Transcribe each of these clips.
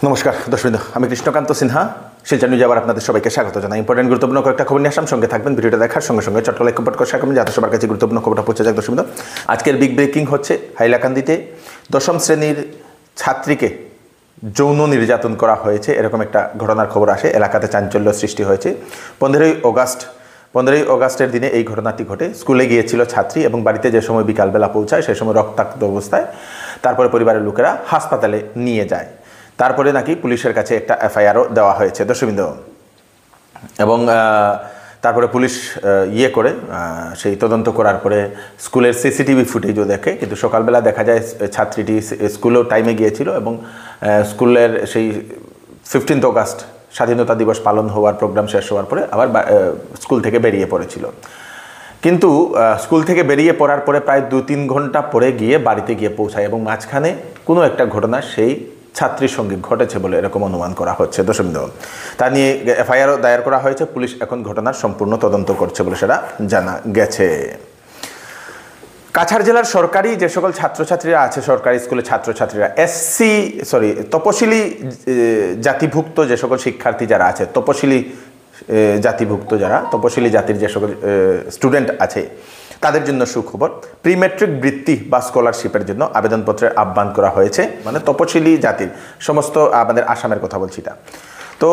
নমস্কার দর্শকবৃন্দ, আমি কৃষ্ণকান্ত সিনহা শিলচর নিউজে আবার আপনাদের সবাইকে স্বাগত জানাই। ইম্পর্টেন্ট গুরুত্বপূর্ণ কয়েকটা খবর নিয়ে আসলাম, সঙ্গে থাকবেন। ভিডিওটা দেখার সঙ্গে সঙ্গে চট্ট লাইক কমেন্ট করে শেয়ার করবেন যাতে সবার কাছে গুরুত্বপূর্ণ খবরটা পৌঁছে যায়। দর্শকবৃন্দ, আজকের বিগ ব্রেকিং হচ্ছে হাইলাকান্দিতে দশম শ্রেণীর ছাত্রীকে যৌন নির্যাতন করা হয়েছে, এরকম একটা ঘটনার খবর আসে। এলাকাতে চাঞ্চল্য সৃষ্টি হয়েছে। 15ই অগাস্টের দিনে এই ঘটনাটি ঘটে। স্কুলে গিয়েছিল ছাত্রী এবং বাড়িতে যে সময় বিকালবেলা পৌঁছায় সেই সময় রক্তাক্ত অবস্থায় তারপরে পরিবারের লোকেরা হাসপাতালে নিয়ে যায়। তারপরে নাকি পুলিশের কাছে একটা এফআইআরও দেওয়া হয়েছে দর্শকবৃন্দ। এবং তারপরে পুলিশ করে সেই তদন্ত করার পরে স্কুলের সিসিটিভি ফুটেজও দেখে, কিন্তু সকালবেলা দেখা যায় ছাত্রীটি স্কুলেও টাইমে গিয়েছিল এবং স্কুলের সেই 15 অগাস্ট স্বাধীনতা দিবস পালন হওয়ার প্রোগ্রাম শেষ হওয়ার পরে আবার স্কুল থেকে বেরিয়ে পড়েছিল। কিন্তু স্কুল থেকে বেরিয়ে পড়ার পরে প্রায় 2-3 ঘন্টা পরে গিয়ে বাড়িতে গিয়ে পৌঁছায় এবং মাঝখানে কোনো একটা ঘটনা সেই ছাত্রীর সঙ্গে ঘটেছে বলে এরকম অনুমান করা হচ্ছে দর্শকবৃন্দ। তা নিয়ে এফআইআরও দায়ের করা হয়েছে। পুলিশ এখন ঘটনার সম্পূর্ণ তদন্ত করছে বলে সেটা জানা গেছে। কাছাড় জেলার সরকারি যে সকল ছাত্রছাত্রীরা আছে, সরকারি স্কুলের ছাত্রছাত্রীরা তপশিলি জাতিভুক্ত যে সকল শিক্ষার্থী যারা আছে, তপশিলি জাতির যে সকল স্টুডেন্ট আছে তাদের জন্য সুখবর। প্রি ম্যাট্রিক বৃত্তি বা স্কলারশিপের জন্য আবেদনপত্রের আহ্বান করা হয়েছে। মানে তপশিলি জাতির সমস্ত, আমাদের আসামের কথা বলছি এটা। তো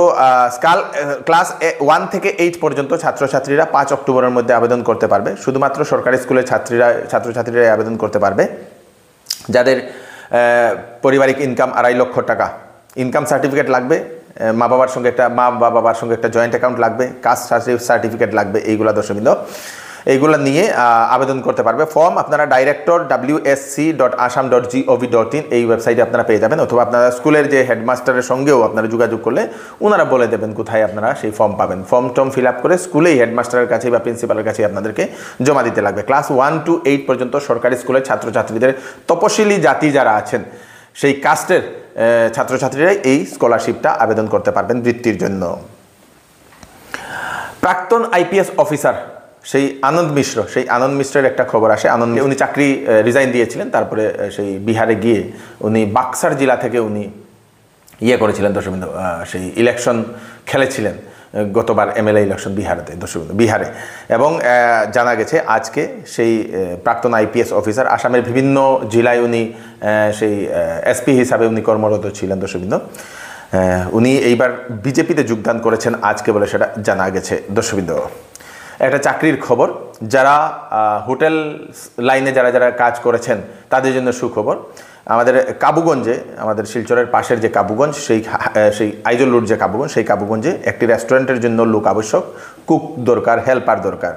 ক্লাস 1 থেকে 8 পর্যন্ত ছাত্রছাত্রীরা 5 অক্টোবরের মধ্যে আবেদন করতে পারবে। শুধুমাত্র সরকারি স্কুলের ছাত্রছাত্রীরা আবেদন করতে পারবে যাদের পারিবারিক ইনকাম 2.5 লক্ষ টাকা। ইনকাম সার্টিফিকেট লাগবে, মা বাবার সঙ্গে একটা জয়েন্ট অ্যাকাউন্ট লাগবে, কাস্ট সার্টিফিকেট লাগবে। এইগুলা দর্শকবৃন্দ, এইগুলো নিয়ে আবেদন করতে পারবে। ফর্ম আপনারা director.wsc.assam.gov.in এই ওয়েবসাইটে আপনারা পেয়ে যাবেন, অথবা আপনারা স্কুলের যে হেডমাস্টারের সঙ্গেও আপনারা যোগাযোগ করলে ওনারা বলে দেবেন কোথায় আপনারা সেই ফর্ম পাবেন। ফর্ম ফিল আপ করে স্কুলেই হেডমাস্টারের কাছে বা প্রিন্সিপালের কাছে আপনাদেরকে জমা দিতে লাগবে। ক্লাস 1 to 8 পর্যন্ত সরকারি স্কুলের ছাত্রছাত্রীদের তপশিলি জাতি যারা আছেন সেই কাস্টের ছাত্রছাত্রীরাই এই স্কলারশিপটা আবেদন করতে পারবেন বৃত্তির জন্য। প্রাক্তন আইপিএস অফিসার সেই আনন্দ মিশ্রের একটা খবর আসে। উনি চাকরি রিজাইন দিয়েছিলেন, তারপরে সেই বিহারে গিয়ে উনি বাক্সার জেলা থেকে উনি করেছিলেন দর্শকবৃন্দ, সেই ইলেকশন খেলেছিলেন গতবার এমএলএ ইলেকশন বিহারে। এবং জানা গেছে আজকে সেই প্রাক্তন আইপিএস অফিসার আসামের বিভিন্ন জেলায় উনি সেই এসপি হিসাবে উনি কর্মরত ছিলেন দর্শকবৃন্দ। উনি এইবার বিজেপিতে যোগদান করেছেন আজকে বলে সেটা জানা গেছে দর্শকবৃন্দ। একটা চাকরির খবর, যারা হোটেল লাইনে যারা কাজ করেছেন তাদের জন্য সুখবর। আমাদের কাবুগঞ্জে, আমাদের শিলচরের পাশের যে কাবুগঞ্জ, সেই আইজল রোড যে কাবুগঞ্জ, সেই কাবুগঞ্জে একটি রেস্টুরেন্টের জন্য লোক আবশ্যক, কুক দরকার, হেল্পার দরকার।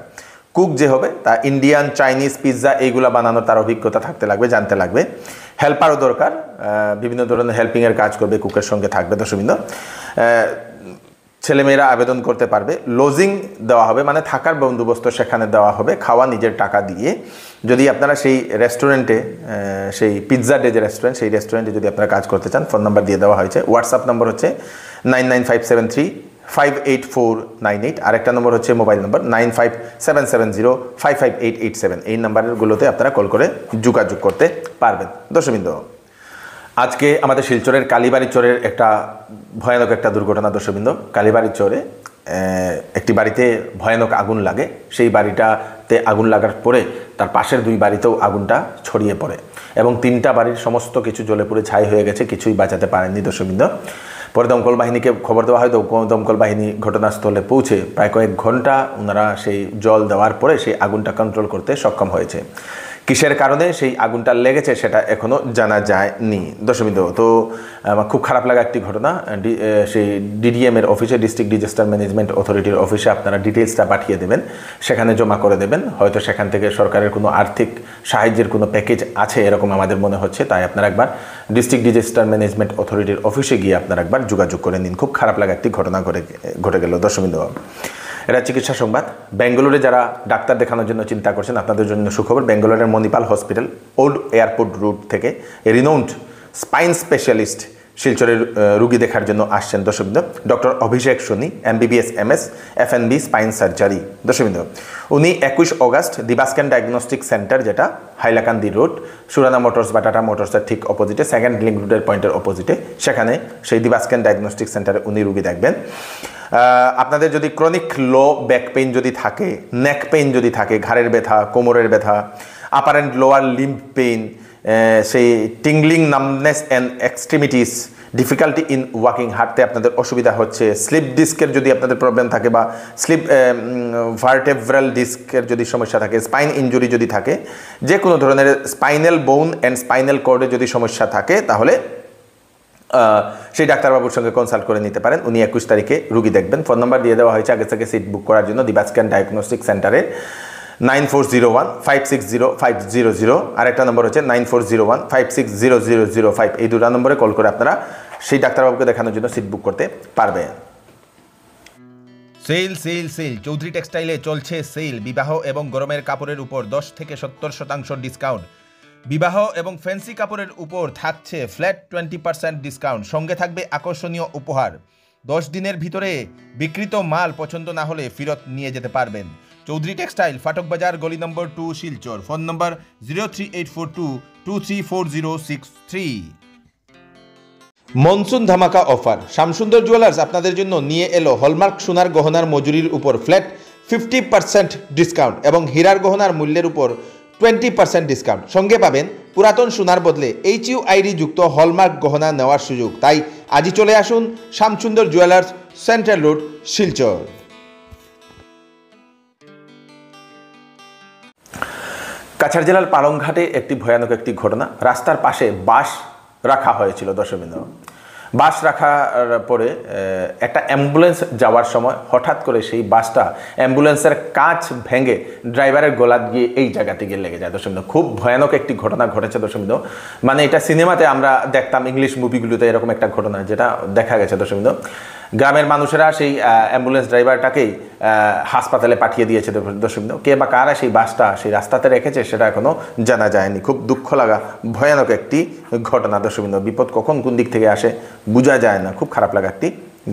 কুক যে হবে তা ইন্ডিয়ান, চাইনিজ, পিৎজা এইগুলা বানানোর তার অভিজ্ঞতা থাকতে লাগবে, জানতে লাগবে। হেল্পারও দরকার, বিভিন্ন ধরনের হেল্পিংয়ের কাজ করবে, কুকের সঙ্গে থাকবে দর্শকবৃন্দ। ছেলেমেয়েরা আবেদন করতে পারবে। লজিং দেওয়া হবে, মানে থাকার বন্দোবস্ত সেখানে দেওয়া হবে, খাওয়া নিজের টাকা দিয়ে। যদি আপনারা সেই রেস্টুরেন্টে, সেই পিৎজা ডে যে রেস্টুরেন্ট, সেই রেস্টুরেন্টে যদি আপনারা কাজ করতে চান, ফোন নাম্বার দিয়ে দেওয়া হয়েছে। হোয়াটসঅ্যাপ নম্বর হচ্ছে 99573588498। আরেকটা নম্বর হচ্ছে মোবাইল নম্বর 9577055887। এই নাম্বারগুলোতে আপনারা কল করে যোগাযোগ করতে পারবেন দর্শকবৃন্দ। আজকে আমাদের শিলচরের কালীবাড়ি চরের একটা ভয়ানক একটা দুর্ঘটনা দর্শকবৃন্দ। কালীবাড়ি চরে একটি বাড়িতে ভয়ানক আগুন লাগে। সেই বাড়িটাতে আগুন লাগার পরে তার পাশের 2 বাড়িতেও আগুনটা ছড়িয়ে পড়ে এবং 3টা বাড়ির সমস্ত কিছু জ্বলে পুড়ে ছাই হয়ে গেছে, কিছুই বাঁচাতে পারেননি দর্শকবৃন্দ। পরে দমকল বাহিনীকে খবর দেওয়া হয়। দমকল বাহিনী ঘটনাস্থলে পৌঁছে প্রায় কয়েক ঘন্টা ওনারা সেই জল দেওয়ার পরে সেই আগুনটা কন্ট্রোল করতে সক্ষম হয়েছে। কিসের কারণে সেই আগুনটা লেগেছে সেটা এখনও জানা যায়নি দর্শকবৃন্দ। তো আমার খুব খারাপ লাগা একটি ঘটনা। সেই ডিডিএমের অফিসে, ডিস্ট্রিক্ট ডিজাস্টার ম্যানেজমেন্ট অথরিটির অফিসে আপনারা ডিটেলসটা পাঠিয়ে দেবেন, সেখানে জমা করে দেবেন। হয়তো সেখান থেকে সরকারের কোনো আর্থিক সাহায্যের কোনো প্যাকেজ আছে এরকম আমাদের মনে হচ্ছে। তাই আপনারা একবার ডিস্ট্রিক্ট ডিজাস্টার ম্যানেজমেন্ট অথরিটির অফিসে গিয়ে আপনারা একবার যোগাযোগ করে নিন। খুব খারাপ লাগা একটি ঘটনা ঘটে গেল দর্শকবৃন্দ। এটা চিকিৎসা সংবাদ। বেঙ্গালুরুতে যারা ডাক্তার দেখানোর জন্য চিন্তা করছেন আপনাদের জন্য সুখবর। বেঙ্গালুরুর Manipal Hospital old airport route থেকে রিনাউন্ড স্পাইন স্পেশালিস্ট শিলচরের রুগী দেখার জন্য আসছেন দর্শকবৃন্দ। Doctor Abhishek Soni, MBBS MS FNB spine surgery. দর্শকবৃন্দ, উনি 21 অগাস্ট দিবাস্কেন ডায়াগনস্টিক সেন্টার, যেটা হাইলাকান্দি রোড, সুরানা মোটরস বা টাটা মোটরসের ঠিক অপোজিটে, সেকেন্ড লিঙ্ক রোডের পয়েন্টের অপোজিটে, সেখানে সেই দিবাস্কেন ডায়াগনস্টিক সেন্টারে উনি রুগী দেখবেন। আপনাদের যদি ক্রনিক লো ব্যাক পেইন যদি থাকে, নেক পেইন যদি থাকে, ঘাড়ের ব্যথা, কোমরের ব্যথা, upper and lower limb pain, সেই tingling numbness and extremities, difficulty in walking, হাঁটতে আপনাদের অসুবিধা হচ্ছে, স্লিপ ডিস্কের যদি আপনাদের প্রবলেম থাকে বা স্লিপ ভার্টেব্রাল ডিস্কের যদি সমস্যা থাকে, স্পাইন ইনজুরি যদি থাকে, যে কোনো ধরনের স্পাইনাল বোন অ্যান্ড স্পাইনাল কর্ডে যদি সমস্যা থাকে, তাহলে সেই ডাক্তারবাবুর সঙ্গে কনসাল্ট করে নিতে পারেন। উনি 21 তারিখে রুগী দেখবেন। ফোন নাম্বার দিয়ে দেওয়া হয়েছে আগে থেকে সিট বুক করার জন্য দিবাস্কেন ডায়াগনস্টিক সেন্টারে 9401560500, আরেকটা নম্বর হচ্ছে 9401560005। এই দুটো নম্বরে কল করে আপনারা সেই ডাক্তারবাবুকে দেখানোর জন্য সিট বুক করতে পারবেন। সেল সেল সেল চৌধুরী টেক্সটাইলে চলছে সেল। বিবাহ এবং গরমের কাপড়ের উপর 10 থেকে 70% ডিসকাউন্ট। বিবাহ এবং ফ্যান্সি কাপড়ের উপর থাকছে ফ্ল্যাট 20% ডিসকাউন্ট, সঙ্গে থাকবে আকর্ষণীয় উপহার। 10 দিনের ভিতরে বিক্রিত মাল পছন্দ না হলে ফেরত নিয়ে যেতে পারবেন। চৌধুরী টেক্সটাইল, ফাটক বাজার, গলি number 2, Silchar. Phone number 03842234063। Monsoon ধামাকা অফার। শ্যামসুন্দর জুয়েলার্স আপনাদের জন্য নিয়ে এলো হলমার্ক সোনার গহনার মজুরির উপর ফ্ল্যাট 50% ডিসকাউন্ট এবং হীরার গহনার মূল্যের উপর 20% ডিসকাউন্ট। সঙ্গে পাবেন পুরাতন সোনার বদলে HUID যুক্ত হলমার্ক গহনা নেওয়ার সুযোগ। তাই আজই চলে আসুন Shyamsundar jewellers, central road, Silchar. Cachar জেলার পালংঘাটে একটি ভয়ানক একটি ঘটনা। রাস্তার পাশে বাস রাখা হয়েছিল দর্শকবৃন্দ। বাস রাখার পরে একটা অ্যাম্বুলেন্স যাওয়ার সময় হঠাৎ করে সেই বাসটা অ্যাম্বুলেন্সের কাঁচ ভেঙে ড্রাইভারের গলা গিয়ে এই জায়গাতে গিয়ে লেগে যায় দর্শকবৃন্দ। খুব ভয়ানক একটি ঘটনা ঘটেছে দর্শকবৃন্দ। মানে এটা সিনেমাতে আমরা দেখতাম, ইংলিশ মুভিগুলোতে এরকম একটা ঘটনা যেটা দেখা গেছে দর্শকবৃন্দ। গ্রামের মানুষেরা সেই অ্যাম্বুলেন্স ড্রাইভারটাকেই হাসপাতালে পাঠিয়ে দিয়েছে দর্শকবৃন্দ। কে বা কারা সেই বাসটা সেই রাস্তাতে রেখেছে সেটা এখনও জানা যায়নি। খুব দুঃখ লাগা ভয়ানক একটি ঘটনা দর্শকবৃন্দ। বিপদ কখন কোন দিক থেকে আসে বোঝা যায় না। খুব খারাপ লাগা একটি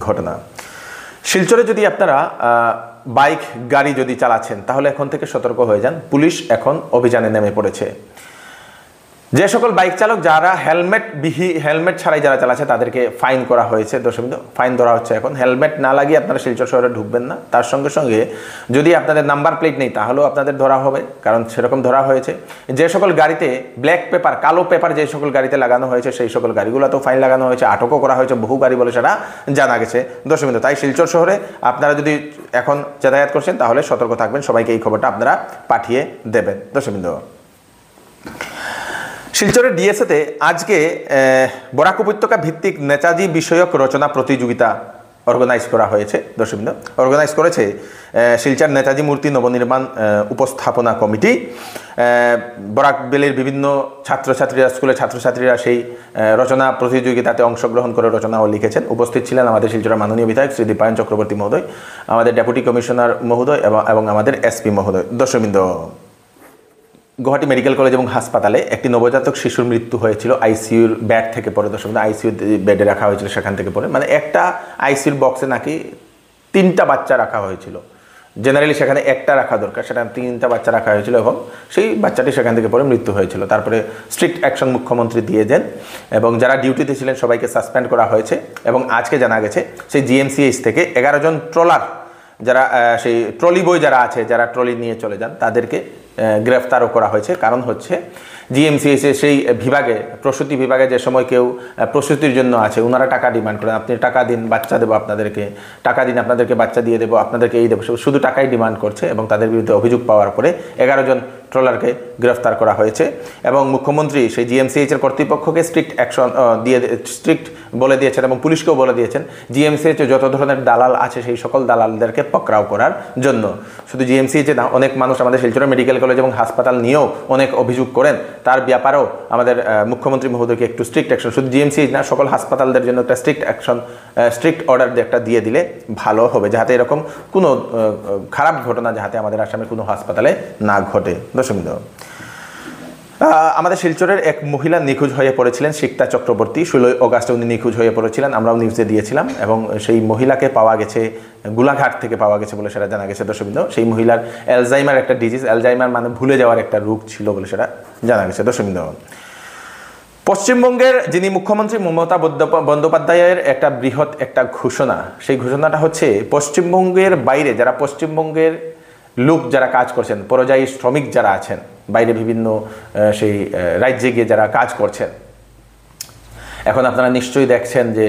ঘটনা। শিলচরে যদি আপনারা বাইক গাড়ি যদি চালাচ্ছেন তাহলে এখন থেকে সতর্ক হয়ে যান। পুলিশ এখন অভিযানে নেমে পড়েছে। যে সকল বাইক চালক যারা হেলমেট ছাড়াই যারা চালাচ্ছে তাদেরকে ফাইন করা হয়েছে দর্শকবৃন্দ। ফাইন ধরা হচ্ছে এখন। হেলমেট না লাগিয়ে আপনারা শিলচর শহরে ঢুকবেন না। তার সঙ্গে সঙ্গে যদি আপনাদের নাম্বার প্লেট নেই তাহলেও আপনাদের ধরা হবে, কারণ সেরকম ধরা হয়েছে। যে সকল গাড়িতে ব্ল্যাক পেপার, কালো পেপার যে সকল গাড়িতে লাগানো হয়েছে সেই সকল গাড়িগুলোতেও ফাইন লাগানো হয়েছে, আটকও করা হয়েছে বহু গাড়ি বলে সেটা জানা গেছে দর্শকবৃন্দ। তাই শিলচর শহরে আপনারা যদি এখন যাতায়াত করছেন তাহলে সতর্ক থাকবেন। সবাইকে এই খবরটা আপনারা পাঠিয়ে দেবেন দর্শকবৃন্দ। শিলচরের ডিএসএতে আজকে বরাক উপত্যকা ভিত্তিক নেতাজি বিষয়ক রচনা প্রতিযোগিতা অর্গানাইজ করা হয়েছে দর্শকবৃন্দ। অর্গানাইজ করেছে শিলচর নেতাজি মূর্তি নবনির্মাণ উপস্থাপনা কমিটি। বরাক বেলের বিভিন্ন ছাত্রছাত্রীরা, স্কুলের ছাত্রছাত্রীরা সেই রচনা প্রতিযোগিতাতে অংশগ্রহণ করে রচনাও লিখেছেন। উপস্থিত ছিলেন আমাদের শিলচরের মাননীয় বিধায়ক শ্রী দীপায়ন চক্রবর্তী মহোদয়, আমাদের ডেপুটি কমিশনার মহোদয় এবং আমাদের SP মহোদয়। দর্শকবৃন্দ, গুয়াহাটি মেডিকেল কলেজ এবং হাসপাতালে একটি নবজাতক শিশুর মৃত্যু হয়েছিল আইসিইউর বেড থেকে পড়ে দর্শক। আইসিইউ বেডে রাখা হয়েছিল, সেখান থেকে পড়ে। মানে একটা আইসিইউর বক্সে নাকি 3টা বাচ্চা রাখা হয়েছিল। জেনারেলি সেখানে একটা রাখা দরকার, সেটা 3টা বাচ্চা রাখা হয়েছিল এবং সেই বাচ্চাটি সেখান থেকে পড়ে মৃত্যু হয়েছিল। তারপরে স্ট্রিক্ট অ্যাকশন মুখ্যমন্ত্রী দিয়ে দেন এবং যারা ডিউটিতে ছিলেন সবাইকে সাসপেন্ড করা হয়েছে। এবং আজকে জানা গেছে সেই GMCH থেকে 11 জন ট্রলার, যারা সেই ট্রলি বয় যারা আছে, যারা ট্রলি নিয়ে চলে যান, তাদেরকে গ্রেফতারও করা হয়েছে। কারণ হচ্ছে GMCH সেই বিভাগে, প্রসূতি বিভাগে যে সময় কেউ প্রসূতির জন্য আছে, ওনারা টাকা ডিমান্ড করেন। আপনি টাকা দিন, বাচ্চা দেবো আপনাদেরকে, টাকা দিন আপনাদেরকে বাচ্চা দিয়ে দেবো, আপনাদেরকে এই দেবো, শুধু টাকাই ডিমান্ড করছে। এবং তাদের বিরুদ্ধে অভিযোগ পাওয়ার পরে 11 জন ট্রলারকে গ্রেফতার করা হয়েছে। এবং মুখ্যমন্ত্রী সেই GMCH-এর কর্তৃপক্ষকে স্ট্রিক্ট বলে দিয়েছেন এবং পুলিশকেও বলে দিয়েছেন GMCH-এ যত ধরনের দালাল আছে সেই সকল দালালদেরকে পকড়াও করার জন্য। শুধু GMCH-এ না, অনেক মানুষ আমাদের শিলচর মেডিকেল কলেজ এবং হাসপাতাল নিয়েও অনেক অভিযোগ করেন। তার ব্যাপারেও আমাদের মুখ্যমন্ত্রী মহোদয়কে একটু স্ট্রিক্ট অ্যাকশন, শুধু GMCH না সকল হাসপাতালদের জন্য একটা স্ট্রিক্ট অর্ডার একটা দিয়ে দিলে ভালো হবে, যাতে এরকম কোনো খারাপ ঘটনা যাতে আমাদের আসামের কোনো হাসপাতালে না ঘটে দর্শকবৃন্দ। আমাদের শিলচরের এক মহিলা নিখোঁজ হয়ে পড়েছিলেন, সিক্তা চক্রবর্তী। 16 অগাস্টে উনি নিখোঁজ হয়ে পড়েছিলেন, আমরাও নিউজে দিয়েছিলাম, এবং সেই মহিলাকে পাওয়া গেছে গোলাঘাট থেকে পাওয়া গেছে বলে সেটা জানা গেছে দর্শকবৃন্দ। সেই মহিলার অ্যালজাইমার একটা ডিজিজ, অ্যালজাইমার মানে ভুলে যাওয়ার একটা রোগ ছিল বলে সেটা জানা গেছে দর্শকবৃন্দ। পশ্চিমবঙ্গের যিনি মুখ্যমন্ত্রী মমতা বন্দ্যোপাধ্যায়ের একটা বৃহৎ একটা ঘোষণা, সেই ঘোষণাটা হচ্ছে পশ্চিমবঙ্গের বাইরে যারা পশ্চিমবঙ্গের লোক যারা কাজ করছেন, পরিযায়ী শ্রমিক যারা আছেন বাইরে বিভিন্ন সেই রাজ্যে গিয়ে যারা কাজ করছেন, এখন আপনারা নিশ্চয়ই দেখছেন যে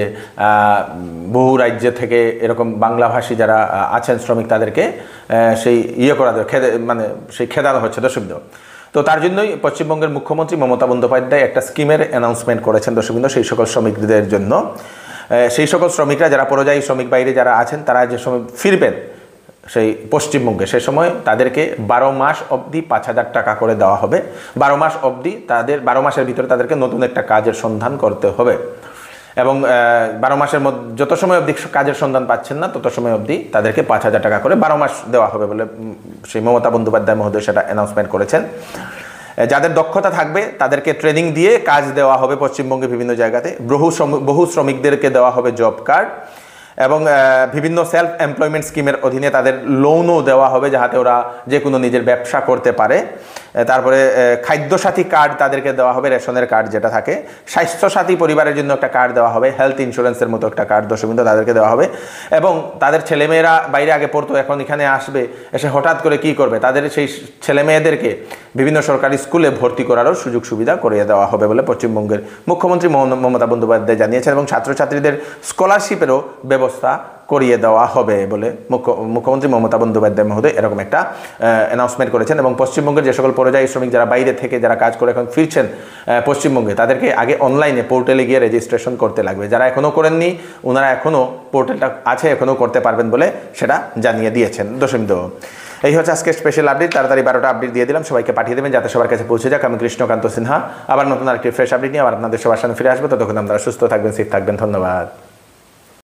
বহু রাজ্য থেকে এরকম বাংলাভাষী যারা আছেন শ্রমিক, তাদেরকে সেই করা মানে সেই খেদানো হচ্ছে দর্শকবৃন্দ। তো তার জন্যই পশ্চিমবঙ্গের মুখ্যমন্ত্রী মমতা বন্দ্যোপাধ্যায় একটা স্কিমের অ্যানাউন্সমেন্ট করেছেন দর্শকবৃন্দ সেই সকল শ্রমিকদের জন্য। সেই সকল শ্রমিকরা যারা পরিযায়ী শ্রমিক বাইরে যারা আছেন, তারা যে সময় ফিরবেন সেই পশ্চিমবঙ্গে, সে সময় তাদেরকে 12 মাস অবধি 5,000 টাকা করে দেওয়া হবে। 12 মাস অবধি 12 মাসের ভিতরে তাদেরকে নতুন একটা কাজের সন্ধান করতে হবে, এবং 12 মাসের মধ্যে যত সময় অবধি কাজের সন্ধান পাচ্ছেন না তত সময় অবধি তাদেরকে 5,000 টাকা করে 12 মাস দেওয়া হবে বলে সেই মমতা বন্দ্যোপাধ্যায় মহোদয় সেটা অ্যানাউন্সমেন্ট করেছেন। যাদের দক্ষতা থাকবে তাদেরকে ট্রেনিং দিয়ে কাজ দেওয়া হবে পশ্চিমবঙ্গে বিভিন্ন জায়গাতে। বহু শ্রমিকদেরকে দেওয়া হবে জব কার্ড, এবং বিভিন্ন সেলফ এমপ্লয়মেন্ট স্কিমের অধীনে তাদের লোনও দেওয়া হবে যাতে ওরা যে কোনো নিজের ব্যবসা করতে পারে। তারপরে খাদ্যসাথী কার্ড তাদেরকে দেওয়া হবে, রেশনের কার্ড যেটা থাকে। স্বাস্থ্যসাথী পরিবারের জন্য একটা কার্ড দেওয়া হবে, হেলথ ইন্স্যুরেন্সের মতো একটা কার্ড দর্শকবৃন্দ তাদেরকে দেওয়া হবে। এবং তাদের ছেলেমেয়েরা বাইরে আগে পড়তো, এখন এখানে আসবে, এসে হঠাৎ করে কি করবে, তাদের সেই ছেলেমেয়েদেরকে বিভিন্ন সরকারি স্কুলে ভর্তি করারও সুযোগ সুবিধা করিয়ে দেওয়া হবে বলে পশ্চিমবঙ্গের মুখ্যমন্ত্রী মমতা বন্দ্যোপাধ্যায় জানিয়েছেন, এবং ছাত্রছাত্রীদের স্কলারশিপেরও ব্যবস্থা করিয়ে দেওয়া হবে বলে মুখ্যমন্ত্রী মমতা বন্দ্যোপাধ্যায় মহোদয় এরকম একটা অ্যানাউন্সমেন্ট করেছেন। এবং পশ্চিমবঙ্গের যে সকল পরিযায়ী শ্রমিক যারা বাইরে থেকে যারা কাজ করে এখন ফিরছেন পশ্চিমবঙ্গে, তাদেরকে আগে অনলাইনে পোর্টালে গিয়ে রেজিস্ট্রেশন করতে লাগবে। যারা এখনও করেননি ওনারা এখনও পোর্টালটা আছে, এখনও করতে পারবেন বলে সেটা জানিয়ে দিয়েছেন দর্শকবৃন্দ। এই হচ্ছে আজকে স্পেশাল আপডেট, তাড়াতাড়ি 12টা আপডেট দিয়ে দিলাম, সবাইকে পাঠিয়ে দেবেন যাতে সবার কাছে পৌঁছে যাক। আমি কৃষ্ণকান্ত সিনহা আবার নতুন আরেকটি ফ্রেশ আপডেট নিয়ে আবার আপনাদের সবার সামনে ফিরে আসবো। ততক্ষণ আপনারা সুস্থ থাকবেন, সেফ থাকবেন। ধন্যবাদ।